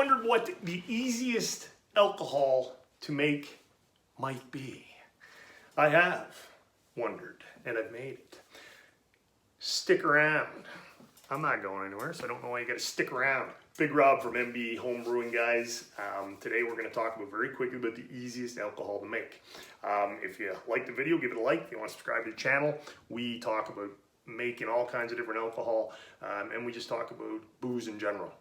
wondered what the easiest alcohol to make might be? I have wondered, and I've made it. Stick around. I'm not going anywhere, so I don't know why you got to stick around. Big Rob from MB Home Brewing, guys. Today we're going to talk about very quickly about the easiest alcohol to make. If you like the video, give it a like. If you want to subscribe to the channel, we talk about making all kinds of different alcohol, and we just talk about booze in general.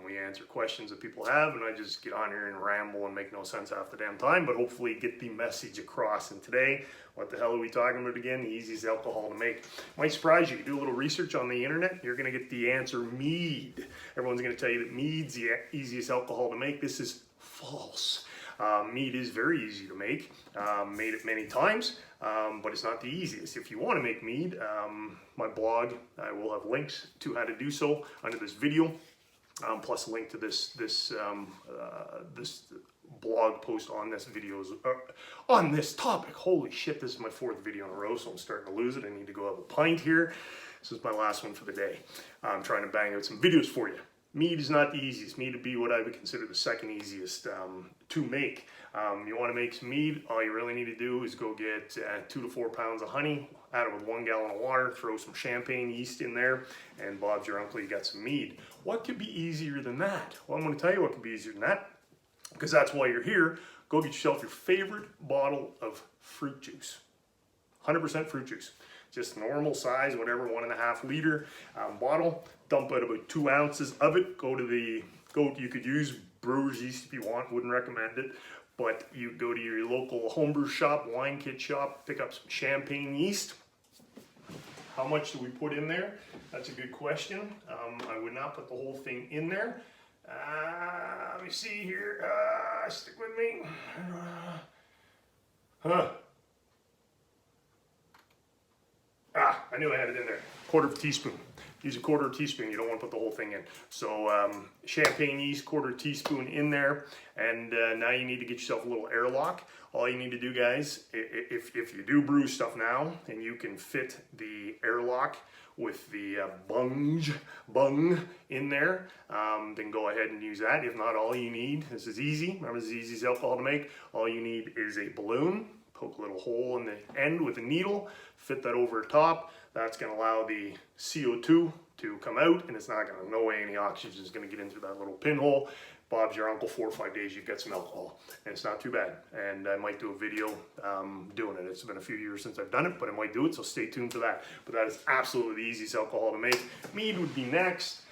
We answer questions that people have, and I just get on here and ramble and make no sense half the damn time, but hopefully get the message across. And today, what the hell are we talking about again? The easiest alcohol to make. Might surprise you. You do a little research on the internet, you're going to get the answer mead. Everyone's going to tell you that mead's the easiest alcohol to make. This is false. Mead is very easy to make. Made it many times, but it's not the easiest. If you want to make mead, my blog, I will have links to how to do so under this video. Plus a link to this blog post on this videos on this topic. Holy shit, this is my 4th video in a row, so I'm starting to lose it. I need to go have a pint here. This is my last one for the day. I'm trying to bang out some videos for you. Mead is not the easiest. Mead would be what I would consider the 2nd easiest to make. You want to make some mead, all you really need to do is go get 2 to 4 pounds of honey, add it with 1 gallon of water, throw some champagne yeast in there, and Bob's your uncle, you got some mead. What could be easier than that? Well, I'm going to tell you what could be easier than that, because that's why you're here. Go get yourself your favorite bottle of fruit juice. 100% fruit juice. Just normal size, whatever, 1.5 liter bottle. Dump out about 2 ounces of it. You could use brewer's yeast if you want, wouldn't recommend it. But you go to your local homebrew shop, wine kit shop, pick up some champagne yeast. How much do we put in there? That's a good question. I would not put the whole thing in there. Let me see here. Stick with me. I knew I had it in there. 1/4 teaspoon. Use a 1/4 teaspoon. You don't want to put the whole thing in. So champagne yeast, 1/4 teaspoon in there. And now you need to get yourself a little airlock. All you need to do, guys, if you do brew stuff now and you can fit the airlock with the bung in there, then go ahead and use that. If not, all you need, this is easy. Remember, this is the easiest alcohol to make. All you need is a balloon. Poke a little hole in the end with a needle, fit that over top. That's going to allow the CO2 to come out, and it's not going to, no way any oxygen is going to get into that little pinhole. Bob's your uncle, 4 or 5 days, you've got some alcohol, and it's not too bad. And I might do a video doing it. It's been a few years since I've done it, but I might do it, so stay tuned for that. But that is absolutely the easiest alcohol to make. Mead would be next,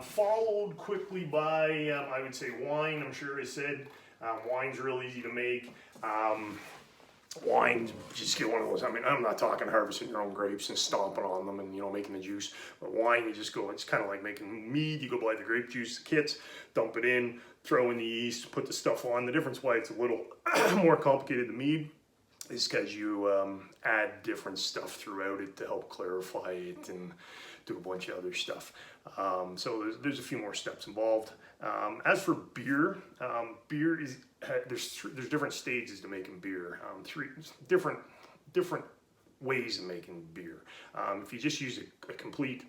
followed quickly by, I would say, wine. I'm sure I said wine's real easy to make. Wine, just get one of those. I mean, I'm not talking harvesting your own grapes and stomping on them and, you know, making the juice. But wine, you just go, it's kind of like making mead. You go buy the grape juice kits, dump it in, throw in the yeast, put the stuff on. The difference why it's a little more complicated than mead is because you add different stuff throughout it to help clarify it and do a bunch of other stuff. So there's a few more steps involved. As for beer, beer is there's different stages to making beer. 3 different ways of making beer. If you just use a complete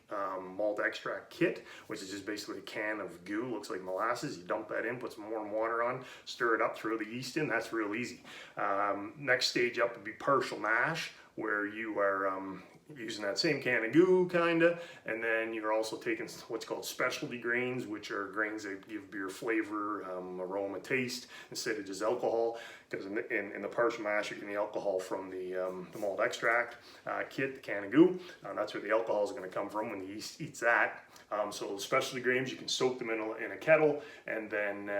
malt extract kit, which is just basically a can of goo, looks like molasses, you dump that in, put some warm water on, stir it up, throw the yeast in, that's real easy. Next stage up would be partial mash, where you are using that same can of goo, kinda, and then you're also taking what's called specialty grains, which are grains that give beer flavor, aroma, taste, instead of just alcohol. Because in the partial mash, you're getting the alcohol from the malt extract kit, the can of goo. That's where the alcohol is going to come from when the yeast eats that. So the specialty grains, you can soak them in a kettle, and then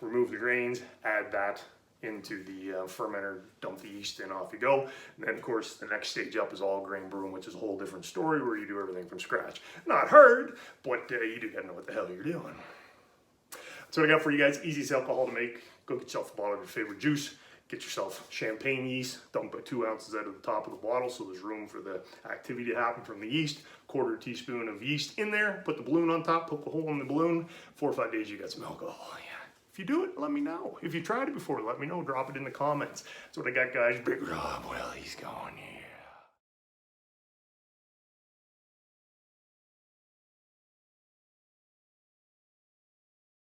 remove the grains, add that into the fermenter, dump the yeast in, off you go. And then of course the next stage up is all grain brewing, which is a whole different story where you do everything from scratch. Not hard, but you do gotta know what the hell you're doing. That's what I got for you guys. Easiest alcohol to make. Go get yourself a bottle of your favorite juice. Get yourself champagne yeast, dump about 2 ounces out of the top of the bottle so there's room for the activity to happen from the yeast. 1/4 teaspoon of yeast in there, put the balloon on top, poke a hole in the balloon. 4 or 5 days you got some alcohol. Yeah. If you do it, let me know. If you tried it before, let me know. Drop it in the comments. That's what I got, guys. Big Rob, well, he's gone. Yeah.